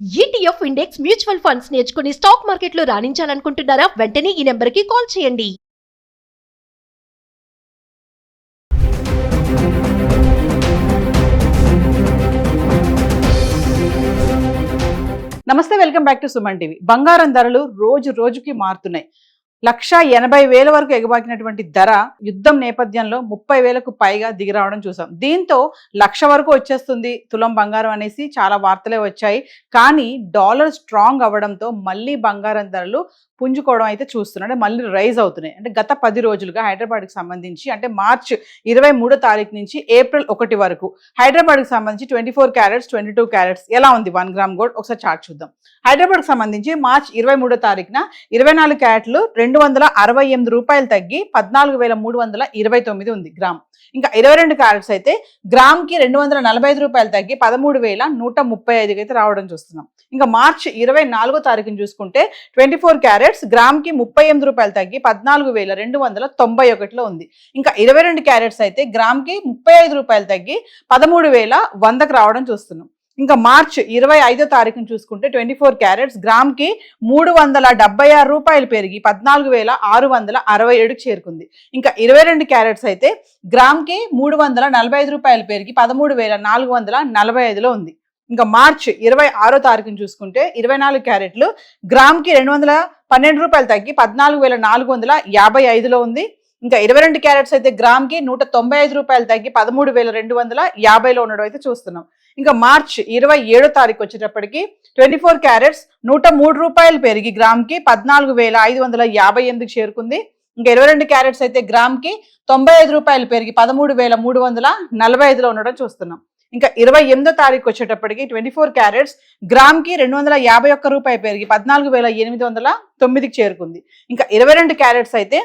ETF index mutual funds నేర్చుకుని stock మార్కెట్లో రాణించాలనుకుంటున్నారా? వెంటనే ఈ నెంబర్కి కాల్ చేయండి. నమస్తే, welcome back to Suman TV. బంగారం ధరలు రోజు రోజుకి మారుతున్నాయి. 1,80,000 వరకు ఎగబాకినటువంటి ధర యుద్ధం నేపథ్యంలో 30,000కు పైగా దిగిరావడం చూసాం. దీంతో 1,00,000 వరకు వచ్చేస్తుంది తులం బంగారం అనేసి చాలా వార్తలే వచ్చాయి. కానీ డాలర్ స్ట్రాంగ్ అవ్వడంతో మళ్ళీ బంగారం ధరలు పుంజుకోవడం అయితే చూస్తున్నాం. అంటే మళ్ళీ రైజ్ అవుతున్నాయి. అంటే గత 10 రోజులుగా హైదరాబాద్కి సంబంధించి అంటే మార్చి 23వ తారీఖు నుంచి ఏప్రిల్ 1 వరకు హైదరాబాద్కి సంబంధించి 24 క్యారెట్స్ 22 క్యారెట్స్ ఎలా ఉంది 1 గ్రామ్ గోల్డ్ ఒకసారి చార్ట్ చూద్దాం. హైదరాబాద్కి సంబంధించి మార్చి 23వ తారీఖున 24 క్యారెట్లు 268 రూపాయలు తగ్గి 14,329 ఉంది గ్రామ్. ఇంకా 22 క్యారెట్స్ అయితే గ్రామ్కి 245 రూపాయలు తగ్గి 13,135 అయితే రావడం చూస్తున్నాం. ఇంకా మార్చి 24వ తారీఖుని చూసుకుంటే 24 క్యారెట్స్ గ్రామ్కి 38 రూపాయలు తగ్గి 14,291 ఉంది. ఇంకా 22 క్యారెట్స్ అయితే గ్రామ్కి 35 రూపాయలు తగ్గి 13,100కు రావడం చూస్తున్నాం. ఇంకా మార్చ్ 25వ తారీఖును చూసుకుంటే 24 క్యారెట్స్ గ్రామ్కి 376 రూపాయలు పెరిగి 14,667కు చేరుకుంది. ఇంకా 22 క్యారెట్స్ అయితే గ్రామ్కి 345 రూపాయలు పెరిగి 13,445లో ఉంది. ఇంకా మార్చ్ 26వ తారీఖును చూసుకుంటే 24 క్యారెట్లు గ్రామ్కి 212 రూపాయలు తగ్గి 14,455లో ఉంది. ఇంకా 22 క్యారెట్స్ అయితే గ్రామ్కి 195 రూపాయలు తగ్గి 13,250లో ఉండడం అయితే చూస్తున్నాం. ఇంకా మార్చ్ 27వ తారీఖు వచ్చేటప్పటికి 24 క్యారెట్స్ 103 రూపాయలు పెరిగి గ్రామ్కి 14,558కి చేరుకుంది. ఇంకా 22 క్యారెట్స్ అయితే గ్రామ్కి 95 రూపాయలు పెరిగి 13,345లో ఉండడం చూస్తున్నాం. ఇంకా 28వ తారీఖు వచ్చేటప్పటికి 24 క్యారెట్స్ గ్రామ్కి 251 రూపాయలు పెరిగి 14,809కి చేరుకుంది. ఇంకా 22 క్యారెట్స్ అయితే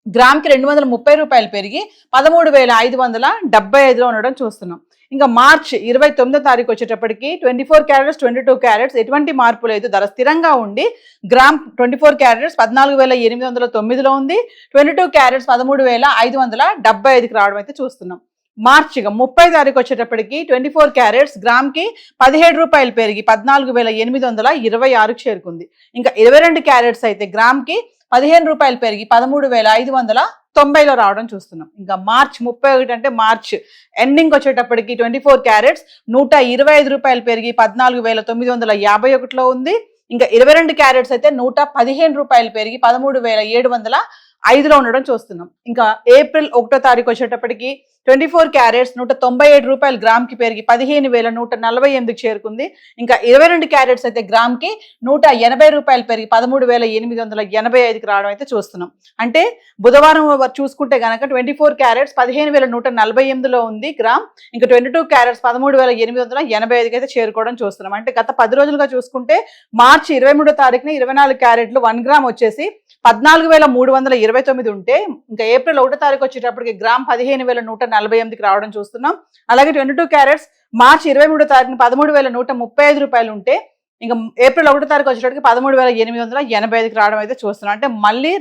గ్రామ్కి 230 రూపాయలు పెరిగి 13,575లో ఉండడం చూస్తున్నాం. ఇంకా మార్చ్ 29వ తారీఖు వచ్చేటప్పటికి 24 క్యారెట్స్ 22 క్యారెట్స్ ఎటువంటి మార్పు లేదు, ధర స్థిరంగా ఉండి గ్రామ్ 24 క్యారెట్స్ 14,809లో ఉంది. 22 క్యారెట్స్ 13,575కి రావడం అయితే చూస్తున్నాం. మార్చి 30వ తారీఖు వచ్చేటప్పటికి 24 క్యారెట్స్ గ్రామ్కి 17 రూపాయలు పెరిగి 14,826కు చేరుకుంది. ఇంకా 22 క్యారెట్స్ అయితే గ్రామ్కి 15 రూపాయలు పెరిగి 13,590లో రావడం చూస్తున్నాం. ఇంకా మార్చ్ 31 అంటే మార్చ్ ఎండింగ్ వచ్చేటప్పటికి 24 క్యారెట్స్ 125 రూపాయలు పెరిగి 14,951లో ఉంది. ఇంకా 22 క్యారెట్స్ అయితే 115 రూపాయలు పెరిగి 13,705లో ఉండడం చూస్తున్నాం. ఇంకా ఏప్రిల్ 1వ తారీఖు వచ్చేటప్పటికి 24 క్యారెట్స్ 197 రూపాయలు గ్రామ్కి పెరిగి 15,148కి చేరుకుంది. ఇంకా 22 క్యారెట్స్ అయితే గ్రామ్కి 180 రూపాయలు పెరిగి 13,885కి రావడం అయితే చూస్తున్నాం. అంటే బుధవారం చూసుకుంటే గనక 24 క్యారెట్స్ 15,148లో ఉంది గ్రామ్. ఇంకా 22 క్యారెట్స్ 13,885కి అయితే చేరుకోవడం చూస్తున్నాం. అంటే గత 10 రోజులుగా చూసుకుంటే మార్చి 23వ తారీఖున 24 క్యారెట్లు 1 గ్రామ్ వచ్చేసి 14,329 ఉంటే ఇంకా ఏప్రిల్ 1వ తారీఖు వచ్చేటప్పటికి గ్రామ్ 15,148కి రావడం చూస్తున్నాం. అలాగే 22 క్యారెట్స్ మార్చి 23వ తారీఖున 13,135 రూపాయలు ఉంటే ఇంకా ఏప్రిల్ 1వ తారీఖు వచ్చేటప్పటికి 13,885కి రావడం అయితే చూస్తున్నాం. అంటే మళ్ళీ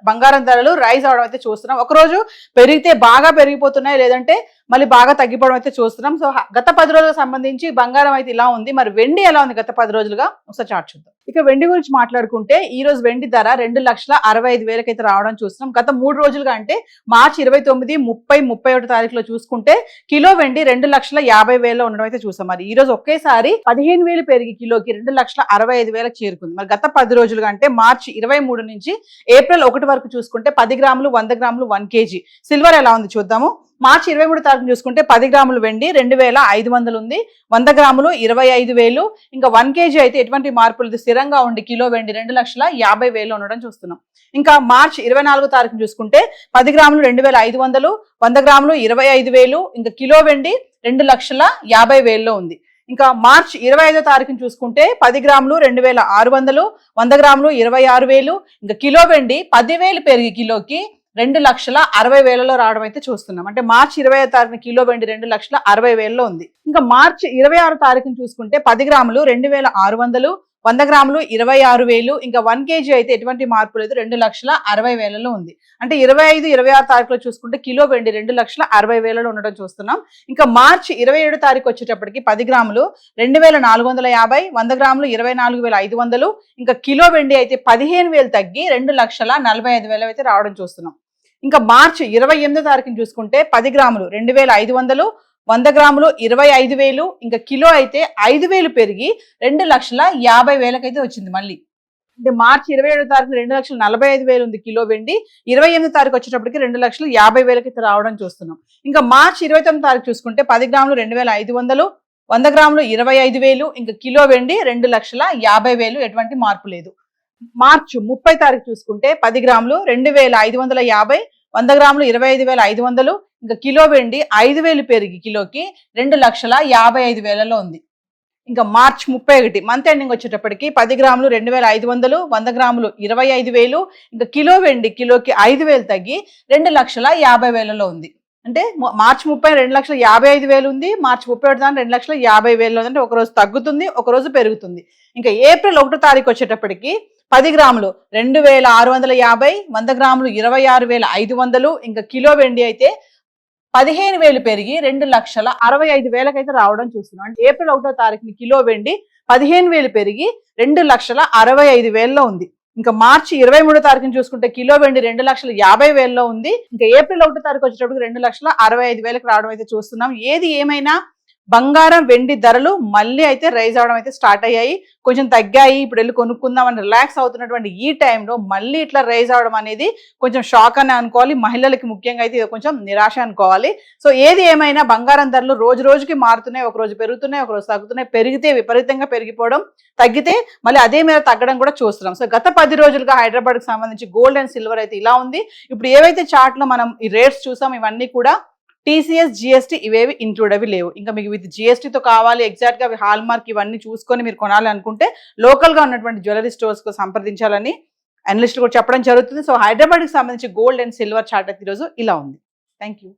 బంగారం ధరలు రైజ్ అవడం అయితే చూస్తున్నాం. ఒకరోజు పెరిగితే బాగా పెరిగిపోతున్నాయి, లేదంటే మళ్ళీ బాగా తగ్గిపోవడం అయితే చూస్తున్నాం. సో గత 10 రోజులకు సంబంధించి బంగారం అయితే ఇలా ఉంది. మరి వెండి ఎలా ఉంది గత 10 రోజులుగా ఒకసారి చార్ట్ చూద్దాం. ఇక వెండి గురించి మాట్లాడుకుంటే ఈ రోజు వెండి ధర 2,65,000 అయితే రావడం చూస్తున్నాం. గత 3 రోజులుగా అంటే మార్చి 29, 30, 31 తారీఖులో చూసుకుంటే కిలో వెండి 2,50,000లో ఉండడం అయితే చూసాం. మరి ఈ రోజు ఒకేసారి 15,000 పెరిగి కిలోకి 2,65,000కి చేరుకుంది. మరి గత 10 రోజులుగా అంటే మార్చి 23 నుంచి ఏప్రిల్ 1 వరకు చూసుకుంటే 10 గ్రాములు 100 గ్రాములు 1 kg సిల్వర్ ఎలా ఉంది చూద్దాము. మార్చి 23 తారీఖు చూసుకుంటే 10 గ్రాములు వెండి 2,500 ఉంది. 100 గ్రాములు 25,000. ఇంకా 1 kg అయితే ఎటువంటి మార్పులు స్థిరంగా ఉండి కిలో వెండి 2,50,000 ఉండడం చూస్తున్నాం. ఇంకా మార్చి 24 తారీఖు చూసుకుంటే 10 గ్రాములు 2,500, 100 గ్రాములు 25,000. ఇంకా కిలో వెండి 2,50,000లో ఉంది. ఇంకా మార్చి 25వ తారీఖుని చూసుకుంటే 10 గ్రాములు 2,600, 100 గ్రాములు 26,000. ఇంకా కిలో వెండి 10,000 పెరిగి కిలోకి 2,60,000లో రావడం అయితే చూస్తున్నాం. అంటే మార్చి 25వ తారీఖున కిలో వెండి 2,60,000లో ఉంది. ఇంకా మార్చి 26వ తారీఖుని చూసుకుంటే 10 గ్రాములు 2,600, 100 గ్రాములు 26,000. ఇంకా 1 కేజీ అయితే ఎటువంటి మార్పు లేదు, 2,60,000లో ఉంది. అంటే 25, 26 తారీఖులో చూసుకుంటే కిలో వెండి 2,60,000లో ఉండడం చూస్తున్నాం. ఇంకా మార్చి 27 తారీఖు వచ్చేటప్పటికి 10 గ్రాములు 2,450, 100 గ్రాములు 24,500. ఇంకా కిలో వెండి అయితే 15,000 తగ్గి 2,45,000 అయితే రావడం చూస్తున్నాం. ఇంకా మార్చి 28 తారీఖుని చూసుకుంటే 10 గ్రాములు 2,500, 100 గ్రాములు 25,000. ఇంకా కిలో అయితే 5,000 పెరిగి 2,50,000 అయితే వచ్చింది మళ్ళీ. అంటే మార్చి 27 తారీఖు 2,45,000 ఉంది కిలో వెండి, 28 తారీఖు వచ్చేటప్పటికి 2,50,000 అయితే రావడం చూస్తున్నాం. ఇంకా మార్చి 29 తారీఖు చూసుకుంటే 10 గ్రాములు 2,500, 100 గ్రాములు 25,000. ఇంకా కిలో వెండి 2,50,000, ఎటువంటి మార్పు లేదు. మార్చి 30 తారీఖు చూసుకుంటే 10 గ్రాములు 2,550, 100 గ్రాములు 25,500. ఇంకా కిలో వెండి 5,000 పెరిగి కిలోకి 2,55,000లో ఉంది. ఇంకా మార్చ్ 31 మంత్ ఎండింగ్ వచ్చేటప్పటికి 10 గ్రాములు 2,500, 100 గ్రాములు 25,000. ఇంకా కిలో వెండి కిలోకి 5,000 తగ్గి 2,50,000లో ఉంది. అంటే మార్చి 30 2,55,000 ఉంది, మార్చి 31 దాని 2,50,000 ఉంది. అంటే ఒక రోజు తగ్గుతుంది, ఒక రోజు పెరుగుతుంది. ఇంకా ఏప్రిల్ 1 తారీఖు వచ్చేటప్పటికి 10 గ్రాములు 2,650, 100 గ్రాములు 26,500. ఇంకా కిలో వెండి అయితే 15,000 పెరిగి 2,65,000 అయితే రావడం చూస్తున్నాం. అంటే ఏప్రిల్ 1 తారీఖుని కిలో వెండి 15,000 పెరిగి 2,65,000లో ఉంది. ఇంకా మార్చి 23 తారీఖుని చూసుకుంటే కిలో వెండి 2,50,000లో ఉంది. ఇంకా ఏప్రిల్ 1 తారీఖు వచ్చేటప్పుడు 2,65,000కి రావడం అయితే చూస్తున్నాం. ఏది ఏమైనా బంగారం వెండి ధరలు మళ్ళీ అయితే రైజ్ అవడం అయితే స్టార్ట్ అయ్యాయి, కొంచెం తగ్గాయి. ఇప్పుడు వెళ్ళి కొనుక్కుందాం అని రిలాక్స్ అవుతున్నటువంటి ఈ టైంలో మళ్ళీ ఇట్లా రైజ్ అవడం అనేది కొంచెం షాక్ అని అనుకోవాలి. మహిళలకి ముఖ్యంగా అయితే ఇది కొంచెం నిరాశ అనుకోవాలి. సో ఏది ఏమైనా బంగారం ధరలు రోజు రోజుకి మారుతున్నాయి, ఒక రోజు పెరుగుతున్నాయి, ఒక రోజు తగ్గుతున్నాయి. పెరిగితే విపరీతంగా పెరిగిపోవడం, తగ్గితే మళ్ళీ అదే మీద తగ్గడం కూడా చూస్తున్నాం. సో గత 10 రోజులుగా హైదరాబాద్కి సంబంధించి గోల్డ్ అండ్ సిల్వర్ అయితే ఇలా ఉంది. ఇప్పుడు ఏవైతే చార్ట్లో మనం ఈ రేట్స్ చూసాం ఇవన్నీ కూడా TCS, GST ఇవేవి ఇంక్లూడ్ అవి లేవు. ఇంకా మీకు విత్ GSTతో కావాలి, ఎగ్జాక్ట్గా అవి హాల్ మార్క్ ఇవన్నీ చూసుకొని మీరు కొనాలి అనుకుంటే లోకల్గా ఉన్నటువంటి జ్యువెలరీ స్టోర్స్కు సంప్రదించాలని అనలిస్టులు కూడా చెప్పడం జరుగుతుంది. సో హైదరాబాద్కి సంబంధించి గోల్డ్ అండ్ సిల్వర్ చార్ట్ అయితే ఈరోజు ఇలా ఉంది. Thank you.